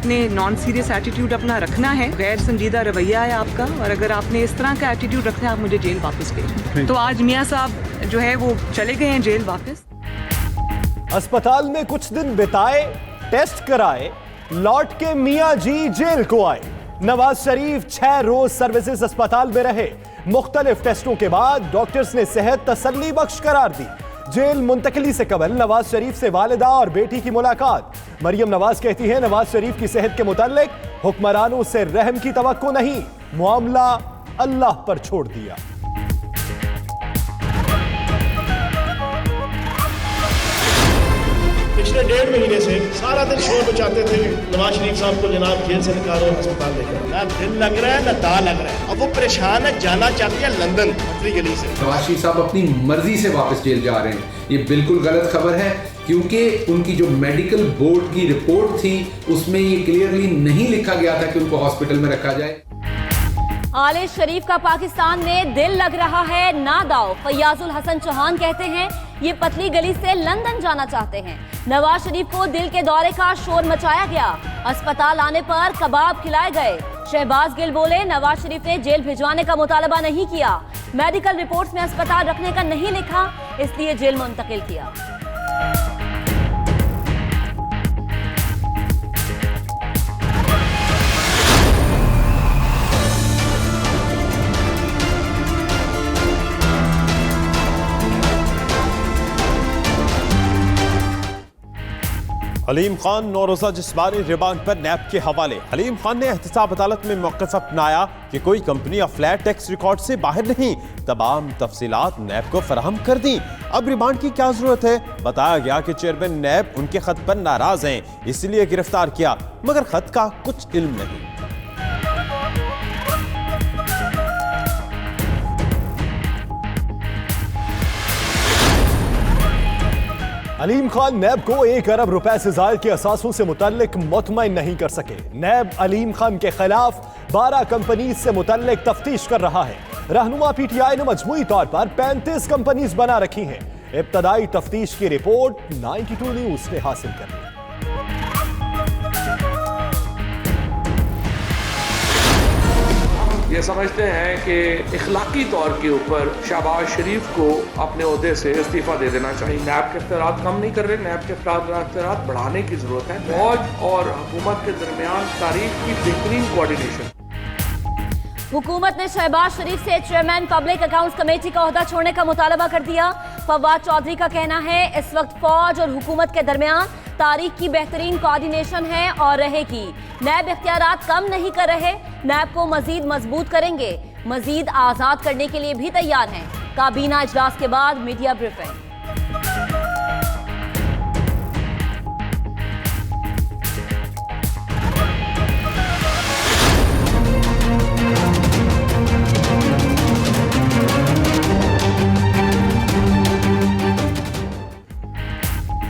आपने non serious attitude अपना रखना है, गैर संजीदा रवैया है आपका, और अगर आपने इस तरह का एटीट्यूड रखना है आप मुझे जेल वापस भेजें। तो आज मियाँ साहब जो है वो चले गए हैं जेल वापस। अस्पताल में कुछ दिन बिताए, टेस्ट कराए, लौट के मियाँ जी जेल को आए। नवाज शरीफ 6 रोज सर्विसेज अस्पताल में रहे। मुख्तलिफ टेस्टों के बाद डॉक्टर्स ने सेहत तसल्ली बख्श करार दी। जेल मुंतकली से कबल नवाज शरीफ से वालिदा और बेटी की मुलाकात। मरियम नवाज कहती है नवाज शरीफ की सेहत के मुताल्लिक हुक्मरानों से रहम की तवक्को नहीं, मामला अल्लाह पर छोड़ दिया। पिछले 1.5 महीने से सारा दिन शोर मचाते थे नवाज शरीफ साहब को जनाब जेल से निकालो, अस्पताल लेकर। ना दिल लग रहा है ना दा लग रहा है। अब वो परेशान है, जाना चाहते हैं लंदन पतली गली से। नवाज शरीफ साहब अपनी मर्जी से वापस जेल जा रहे हैं, ये बिल्कुल गलत खबर है, क्योंकि उनकी जो मेडिकल बोर्ड की रिपोर्ट थी उसमें ये क्लियरली नहीं लिखा गया था कि उनको हॉस्पिटल में रखा जाए। आले शरीफ का पाकिस्तान में दिल लग रहा है ना दाव। फयाजुल हसन चौहान कहते हैं ये पतली गली से लंदन जाना चाहते हैं। नवाज शरीफ को दिल के दौरे का शोर मचाया गया, अस्पताल आने पर कबाब खिलाए गए। शहबाज गिल बोले नवाज शरीफ ने जेल भिजवाने का मुतालबा नहीं किया, मेडिकल रिपोर्ट्स में अस्पताल रखने का नहीं लिखा, इसलिए जेल मुंतकिल किया। हलीम खान 9 रोजा जिस्मानी रिमांड पर नैब के हवाले। हलीम खान ने एहतसाब अदालत में मौक़िफ़ अपनाया कि कोई कंपनी या फ्लैट टैक्स रिकॉर्ड से बाहर नहीं, तमाम तफसीलात नैब को फराहम कर दी। अब रिमांड की क्या जरूरत है? बताया गया कि चेयरमैन नैब उनके खत पर नाराज हैं, इसलिए गिरफ्तार किया, मगर खत का कुछ इल्म नहीं। हलीम खान नैब को 1 अरब रुपए से ज़ायद के असासों से मुतल्लिक मुतमईन नहीं कर सके। नैब हलीम खान के खिलाफ 12 कंपनीज से मुतल्लिक तफ्तीश कर रहा है। रहनुमा PTI ने मजमूई तौर पर 35 कंपनीज बना रखी हैं। इब्तदाई तफ्तीश की रिपोर्ट 92 न्यूज़ ने हासिल कर ली। ये समझते हैं कि इखलाकी तौर के ऊपर शहबाज शरीफ को अपने ओहदे से इस्तीफा दे देना चाहिए। नैब के इख्तियारात कम नहीं कर रहे, नैब के इख्तियारात बढ़ाने की जरूरत है। फौज और हुकूमत के दरमियान तारीख की बेहतरीन कोऑर्डिनेशन। हुकूमत ने शहबाज शरीफ से चेयरमैन पब्लिक अकाउंट्स कमेटी का ओहदा छोड़ने का मुतालबा कर दिया। फवाद चौधरी का कहना है इस वक्त फौज और हुकूमत के दरमियान तारीख की बेहतरीन कोऑर्डिनेशन है और रहेगी। नैब इख्तियारात कम नहीं कर रहे, नैब को मजीद मजबूत करेंगे, मजीद आजाद करने के लिए भी तैयार हैं। काबीना इजलास के बाद मीडिया ब्रीफिंग।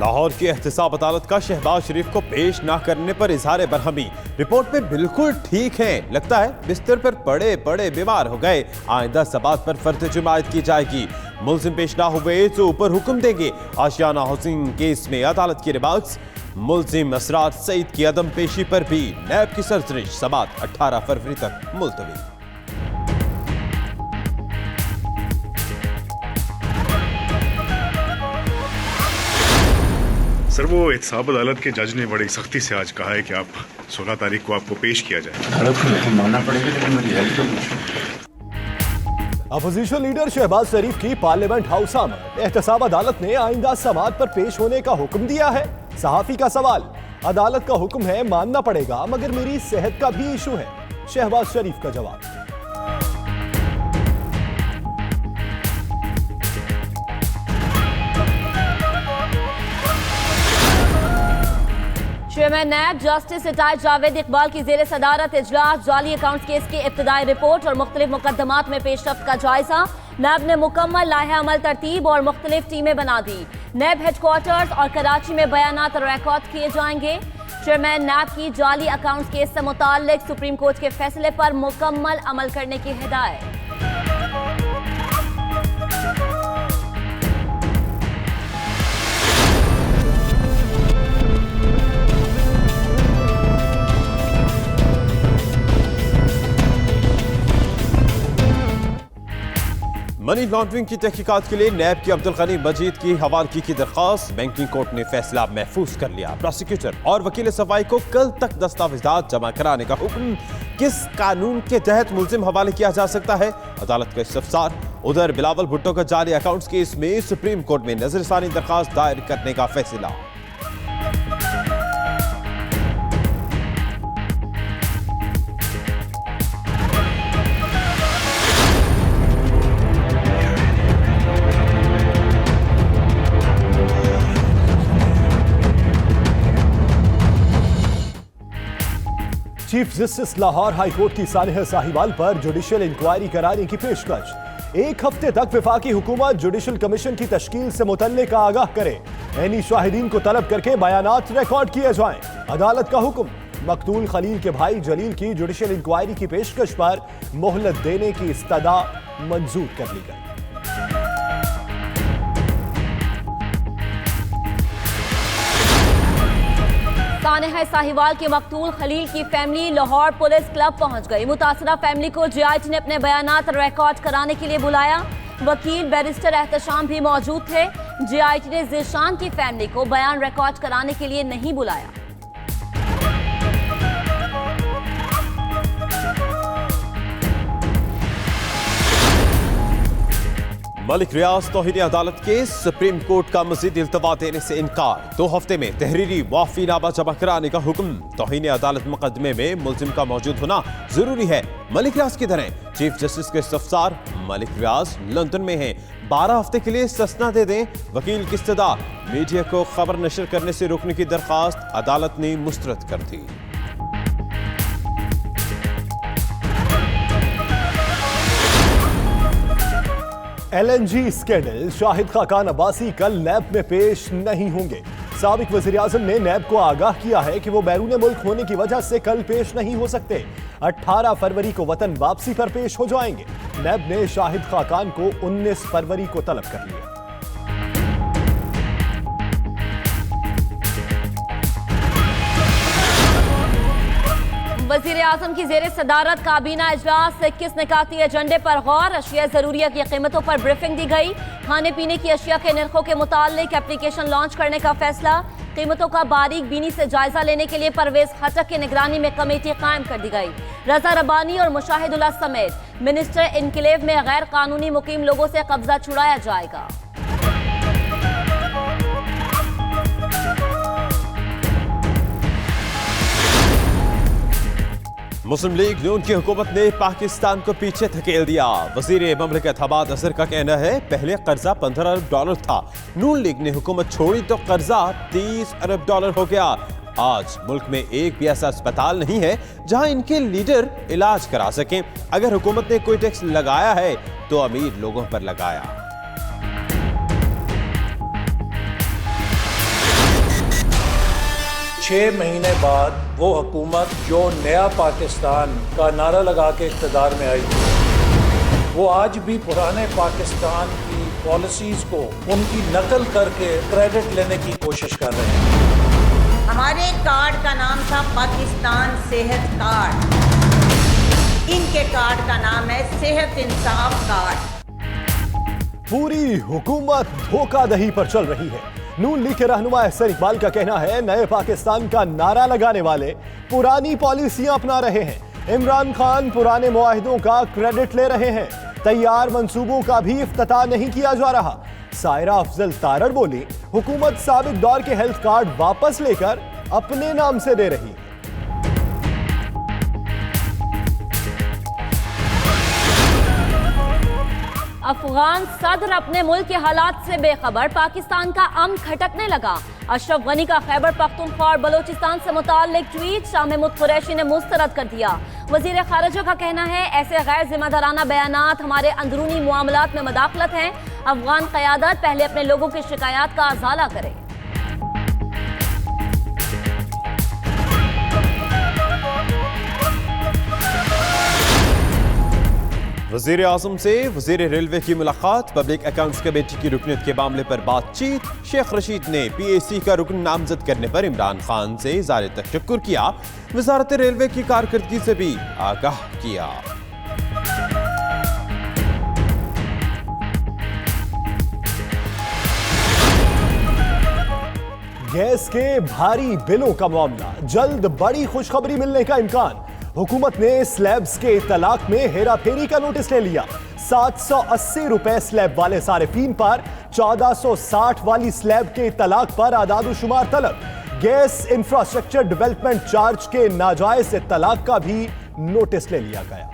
लाहौर की एहतसाब अदालत का शहबाज शरीफ को पेश ना करने पर इजहार बरहमी। रिपोर्ट में बिल्कुल ठीक है, लगता है बिस्तर पर पड़े पड़े बीमार हो गए। आइंदा सबात पर फर्द जमायत की जाएगी। मुल्जिम पेश ना हुए तो ऊपर हुक्म देंगे। आशियाना हाउसिंग केस में अदालत की रिमार्क्स। मुल्जिम असरार सईद की अदम पेशी पर भी नैब की सरजरिश। समात 18 फरवरी तक मुलतवी। सर, वो एहतसाब अदालत के जज ने बड़ी सख्ती से आज कहा है कि आप 16 तारीख को आपको पेश किया जाए। मानना पड़ेगा, लेकिन मेरी हेल्थ तो। अपोजिशन लीडर शहबाज शरीफ की पार्लियामेंट हाउस आमद। एहतसाब अदालत ने आइंदा समात पर पेश होने का हुक्म दिया है। सहाफी का सवाल, अदालत का हुक्म है मानना पड़ेगा, मगर मेरी सेहत का भी इशू है। शहबाज शरीफ का जवाब, chairman NAB justice retired Javed Iqbal की जेर सदारत इजलास। जाली अकाउंट्स केस की इब्तदाई रिपोर्ट और मुख्तलिफ मुकदमात में पेशरफ्त का जायजा। नैब ने मुकम्मल लाहे अमल तरतीब और मुख्तलिफ टीमें बना दी। नैब हेडक्वार्टर्स और कराची में बयानात रिकॉर्ड किए जाएंगे। चेयरमैन नैब की जाली अकाउंट्स केस से मुताल्लिक सुप्रीम कोर्ट के फैसले पर मुकम्मल अमल करने की हिदायत। मनी लॉन्ड्रिंग की तहकीकात के लिए नैब की अब्दुल गनी मजीद की हवालगी की दरख्वास्त। बैंकिंग कोर्ट ने फैसला महफूज कर लिया। प्रोसिक्यूटर और वकील सफाई को कल तक दस्तावेजात जमा कराने का हुक्म। किस कानून के तहत मुल्जिम हवाले किया जा सकता है, अदालत का इस्तफसार। उधर बिलावल भुट्टो का जाली अकाउंट्स केस में सुप्रीम कोर्ट में नजरसानी दरखास्त दायर करने का फैसला। Chief justice Lahore high court की सानिया साहिवाल पर जुडिशियल इंक्वायरी कराने की पेशकश। एक हफ्ते तक विफाकी हुकूमत जुडिशियल कमीशन की तश्कील से मुतल्लिका आगाह करे। ऐनी शाहिदीन को तलब करके बयानात रिकॉर्ड किए जाएं। अदालत का हुक्म। मकतूल खलील के भाई जलील की जुडिशियल इंक्वायरी की पेशकश पर मोहलत देने की इस्तदा मंजूर कर ली गई। सानिया साहिवाल के मकतूल खलील की फैमिली लाहौर पुलिस क्लब पहुंच गई। मुतासरा फैमिली को जीआईटी ने अपने बयानात रिकॉर्ड कराने के लिए बुलाया। वकील बैरिस्टर एहतशाम भी मौजूद थे। जीआईटी ने ज़ीशान की फैमिली को बयान रिकॉर्ड कराने के लिए नहीं बुलाया। मलिक रियाज तौहीन अदालत केस। सुप्रीम कोर्ट का मजीद इल्तवा देने से इनकार। 2 हफ्ते में तहरीरी मुआफीनामा जमा कराने का हुक्म। तौहीन अदालत मुकदमे में मुल्जिम का मौजूद होना जरूरी है। मलिक रियाज किधर हैं? चीफ जस्टिस के इस्तफसार। मलिक रियाज लंदन में हैं। 12 हफ्ते के लिए इस्तिस्ना दे दें। वकील की इस्तदा। मीडिया को खबर नशर करने से रोकने की दरख्वास्त अदालत ने मुस्तरद कर दी। LNG scandal. शाहिद खाकान अब्बासी कल नैब में पेश नहीं होंगे। साबिक वज़ीर आज़म ने नैब को आगाह किया है कि वो बैरून मुल्क होने की वजह से कल पेश नहीं हो सकते। 18 फरवरी को वतन वापसी पर पेश हो जाएंगे। नैब ने शाहिद खाकान को 19 फरवरी को तलब कर लिया। वज़ीर आज़म की ज़ेरे सदारत काबीना इजलास 21 निकाती एजेंडे पर गौर। अशिया ज़रूरिया की कीमतों पर ब्रीफिंग दी गई। खाने पीने की अशिया के निर्खों के मुताल्लिक एप्लीकेशन लॉन्च करने का फैसला। कीमतों का बारीक बीनी से जायजा लेने के लिए परवेज खटक की निगरानी में कमेटी कायम कर दी गई। रजा रब्बानी और मुशाहिदुल्लाह समेत मिनिस्टर इनक्लेव में गैर कानूनी मुकीम लोगों से कब्जा छुड़ाया जाएगा। मुस्लिम लीग नून की हुकूमत ने पाकिस्तान को पीछे धकेल दिया। वजीर ममलिकत हबाद अजहर का कहना है पहले कर्जा $15 अरब था। नून लीग ने हुकूमत छोड़ी तो कर्जा $30 अरब हो गया। आज मुल्क में एक भी ऐसा अस्पताल नहीं है जहां इनके लीडर इलाज करा सकें। अगर हुकूमत ने कोई टैक्स लगाया है तो अमीर लोगों पर लगाया। 6 महीने बाद वो हुकूमत जो नया पाकिस्तान का नारा लगा के इक़्तिदार में आई, वो आज भी पुराने पाकिस्तान की पॉलिसीज़ को उनकी नकल करके क्रेडिट लेने की कोशिश कर रहे हैं। हमारे कार्ड का नाम था पाकिस्तान सेहत कार्ड। इनके कार्ड का नाम है सेहत इंसाफ कार्ड। पूरी हुकूमत धोखाधड़ी पर चल रही है। नून लीग के रहनुमा एहसन इकबाल का कहना है नए पाकिस्तान का नारा लगाने वाले पुरानी पॉलिसियां अपना रहे हैं। इमरान खान पुराने मुआहिदों का क्रेडिट ले रहे हैं। तैयार मंसूबों का भी इफ्तिताह नहीं किया जा रहा। सायरा अफजल तारड़ बोली हुकूमत साबिक दौर के हेल्थ कार्ड वापस लेकर अपने नाम से दे रही है। अफगान सदर अपने मुल्क के हालात से बेखबर। पाकिस्तान का अमन खटकने लगा। अशरफ गनी का खैबर पख्तूनख्वा और बलोचिस्तान से मुताल्लिक ट्वीट शाह महमूद कुरैशी ने मुस्तरद कर दिया। वजीर खारिजा का कहना है ऐसे गैर जिम्मेदाराना बयानात हमारे अंदरूनी मामलात में मदाखलत हैं। अफगान क़यादत पहले अपने लोगों की शिकायत का अजाला करे। वज़ीर आज़म से वज़ीर रेलवे की मुलाकात। पब्लिक अकाउंट्स कमेटी की रुकनीत के मामले पर बातचीत। शेख रशीद ने PAC का रुकन नामजद करने पर इमरान खान से इज़हार तशक्कुर किया। वज़ारत रेलवे की कारकर्दगी से भी आगाह किया। गैस के भारी बिलों का मामला, जल्द बड़ी खुशखबरी मिलने का इम्कान। हुकूमत ने स्लैब्स के तलाक में हेराफेरी का नोटिस ले लिया। 780 रुपए स्लैब वाले सारिफीन पर, 1460 वाली स्लैब के तलाक पर आदाद-ओ-शुमार तलब। गैस इंफ्रास्ट्रक्चर डेवलपमेंट चार्ज के नाजायज तलाक का भी नोटिस ले लिया गया।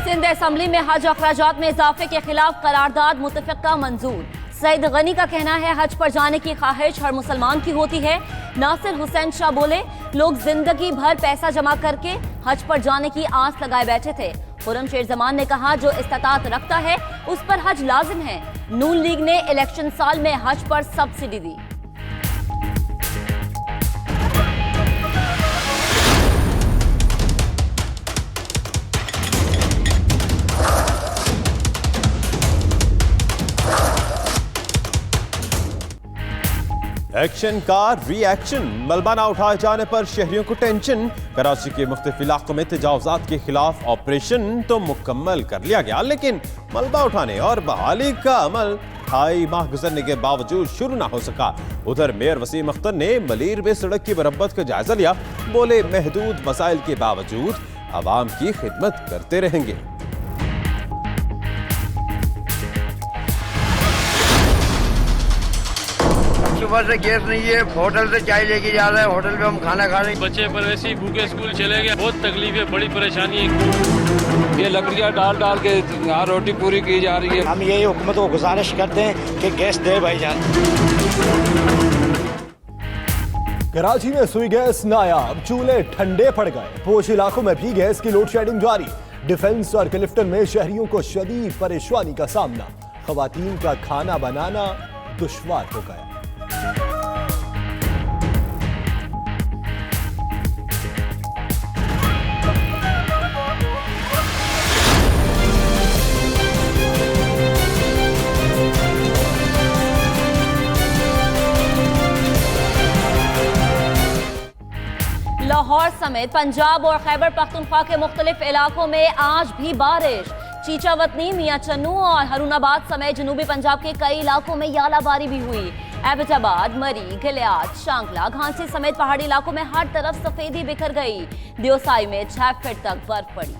सिंध असेंबली में हज अखराजात में इजाफे के खिलाफ करारदाद मुतफिका मंजूर। सईद गनी का कहना है हज पर जाने की ख्वाहिश हर मुसलमान की होती है। नासिर हुसैन शाह बोले, लोग जिंदगी भर पैसा जमा करके हज पर जाने की आस लगाए बैठे थे। खुर्रम शेर जमान ने कहा, जो इस्तात रखता है उस पर हज लाजिम है। नून लीग ने इलेक्शन साल में हज पर सब्सिडी दी। एक्शन का रिएक्शन, मलबा ना उठाए जाने पर शहरियों को टेंशन। कराची के मुख्तलिफ इलाकों में तजावुजात के खिलाफ ऑपरेशन तो मुकम्मल कर लिया गया, लेकिन मलबा उठाने और बहाली का अमल 2.5 माह गुजरने के बावजूद शुरू ना हो सका। उधर मेयर वसीम अख्तर ने मलीर में सड़क की मरम्मत का जायजा लिया। बोले, महदूद मसाइल के बावजूद आवाम की खिदमत करते रहेंगे। सुबह से गैस नहीं है, होटल से चाय लेके जा रहे हैं, होटल में हम खाना खा रहे हैं। बच्चे पर वैसे ही भूखे स्कूल चले गए, बहुत तकलीफ है, बड़ी परेशानी है। ये लकड़ियाँ डाल डाल के यहाँ रोटी पूरी की जा रही है। हम यही हुकूमत को गुजारिश करते हैं कि गैस दे भाईजान। कराची में सुई गैस नायाब, चूल्हे ठंडे पड़ गए। पोश इलाकों में भी गैस की लोड शेडिंग जारी। डिफेंस और क्लिफ्टन में शहरियों को शदीद परेशानी का सामना। खवातीन का खाना बनाना दुश्वार हो गया। लाहौर समेत पंजाब और खैबर पख्तूनख्वा के मुख्तलिफ इलाकों में आज भी बारिश। चीचावतनी, मियां चन्नू और हरुणाबाद समेत जनूबी पंजाब के कई इलाकों में यालाबारी भी हुई। एबटाबाद, मरी, गिलियात, शांगला, घांसी समेत पहाड़ी इलाकों में हर तरफ सफेदी बिखर गई। दियोसाई में 6 फीट तक बर्फ पड़ी।